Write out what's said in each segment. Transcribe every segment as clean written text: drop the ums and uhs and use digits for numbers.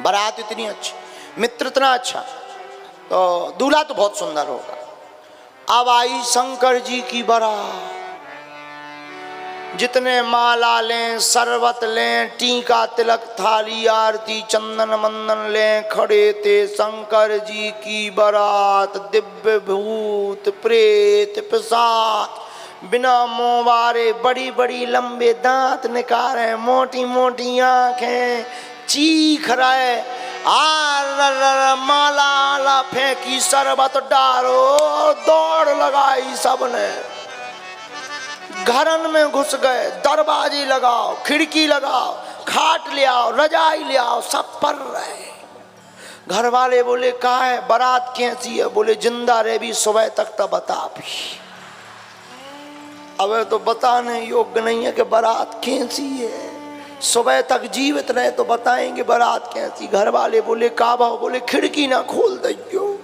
बारात इतनी अच्छी, मित्र इतना अच्छा, तो दूल्हा तो बहुत सुंदर होगा। अब आई शंकर जी की बारात, जितने माला लें, शरबत लें, टीका तिलक थाली आरती चंदन मंदन लें, खड़े थे शंकर जी की बारात। दिव्य भूत प्रेत पिशाच बिना मुंह वारे, बड़ी बड़ी लंबे दांत निकाले, मोटी मोटी आंखें, चीख रहे, माला फेंकी, शरबत डालो, दौड़ लगाई सबने, घरन में घुस गए, दरवाजे लगाओ, खिड़की लगाओ, खाट ले आओ, रजाई ले आओ, सब पर रहे। घर वाले बोले कहा है बारात कैसी है? बोले जिंदा रहे भी सुबह तक तो बता भी। अब तो बताने योग्य नहीं है कि बारात कैसी है, सुबह तक जीवित रहे तो बताएंगे बारात कैसी। घर वाले बोले का भाव? बोले खिड़की ना खोल दियो।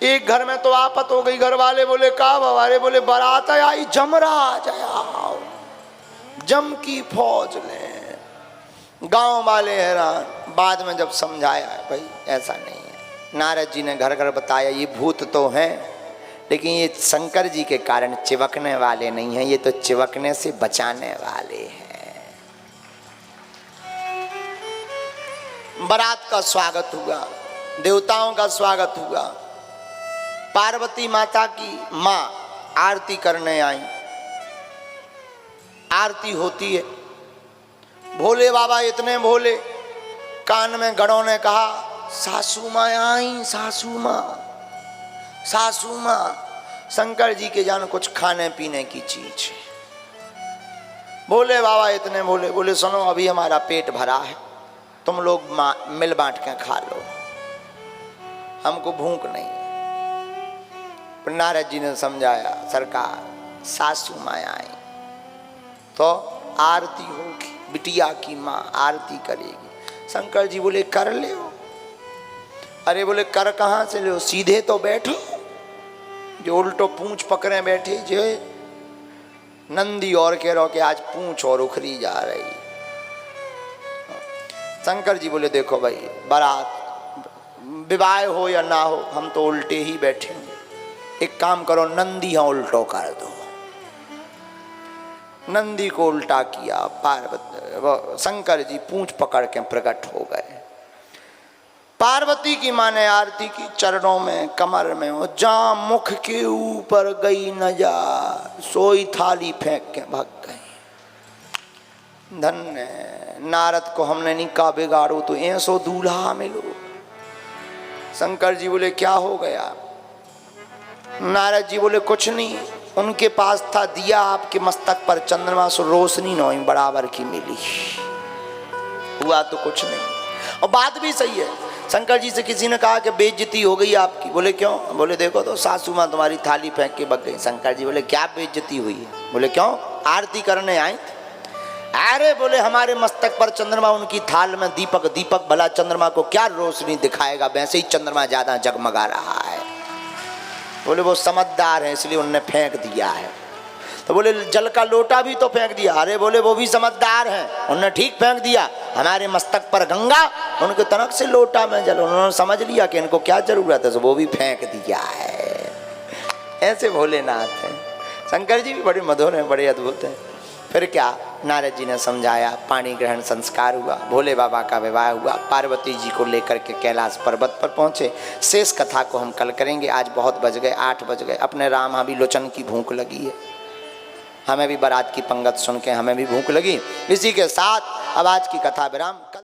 एक घर में तो आफत हो गई, घर वाले बोले का भाव? अरे बोले बारात आई जमराज आओ, जम की फौज ले। गांव वाले हैरान। बाद में जब समझाया भाई ऐसा नहीं है, नारद जी ने घर घर बताया ये भूत तो हैं, लेकिन ये शंकर जी के कारण चिपकने वाले नहीं हैं, ये तो चिपकने से बचाने वाले हैं। बारात का स्वागत हुआ, देवताओं का स्वागत हुआ। पार्वती माता की माँ आरती करने आई, आरती होती है। भोले बाबा इतने भोले, कान में गणों ने कहा सासू माँ आई, सासू माँ, सासू माँ। शंकर जी के जान कुछ खाने पीने की चीज है। भोले बाबा इतने भोले, बोले सुनो अभी हमारा पेट भरा है, तुम लोग मिल बांट के खा लो, हमको भूख नहीं। नारद जी ने समझाया सरकार सासू माँ आई तो आरती होगी, बिटिया की माँ आरती करेगी। शंकर जी बोले कर ले। अरे बोले कर कहाँ से ले, सीधे तो बैठो, जो उल्टो पूंछ पकड़े बैठे जो नंदी और कह रहो कि आज पूंछ और उखरी जा रही। शंकर जी बोले देखो भाई बारात विवाह हो या ना हो, हम तो उल्टे ही बैठेंगे। एक काम करो नंदी यहाँ उल्टो कर दो। नंदी को उल्टा किया, पार्वती शंकर जी पूंछ पकड़ के प्रकट हो गए। पार्वती की माँ ने आरती की, चरणों में कमर में, और जहाँ मुख के ऊपर गई नजर सोई थाली फेंक के भाग गई। धन्य नारद को हमने नहीं कहा बिगाड़ो तो ऐसो दूल्हा मिलो। शंकर जी बोले क्या हो गया? नारद जी बोले कुछ नहीं, उनके पास था दिया, आपके मस्तक पर चंद्रमा से रोशनी नौई बराबर की मिली, हुआ तो कुछ नहीं। और बात भी सही है। शंकर जी से किसी ने कहा कि बेइज्जती हो गई आपकी। बोले क्यों? बोले देखो तो सासू माँ तुम्हारी थाली फेंक के बग गई। शंकर जी बोले क्या बेइज्जती हुई है? बोले क्यों? आरती करने आई। अरे बोले हमारे मस्तक पर चंद्रमा, उनकी थाल में दीपक, दीपक भला चंद्रमा को क्या रोशनी दिखाएगा, वैसे ही चंद्रमा ज्यादा जगमगा रहा है। बोले वो समझदार है इसलिए उनने फेंक दिया है। तो बोले जल का लोटा भी तो फेंक दिया। अरे बोले वो भी समझदार है, उन्होंने ठीक फेंक दिया। हमारे मस्तक पर गंगा, उनके तनक से लोटा में जल, उन्होंने समझ लिया कि इनको क्या जरूरत है, तो वो भी फेंक दिया है। ऐसे भोलेनाथ हैं। शंकर जी भी बड़े मधुर हैं, बड़े अद्भुत हैं। फिर क्या, नारद जी ने समझाया, पाणी ग्रहण संस्कार हुआ, भोले बाबा का विवाह हुआ, पार्वती जी को लेकर के कैलाश पर्वत पर पहुँचे। शेष कथा को हम कल करेंगे। आज बहुत बज गए, 8 बज गए। अपने राम भी लोचन की भूख लगी है, हमें भी बारात की पंगत सुन के हमें भी भूख लगी। इसी के साथ अब आज की कथा विराम।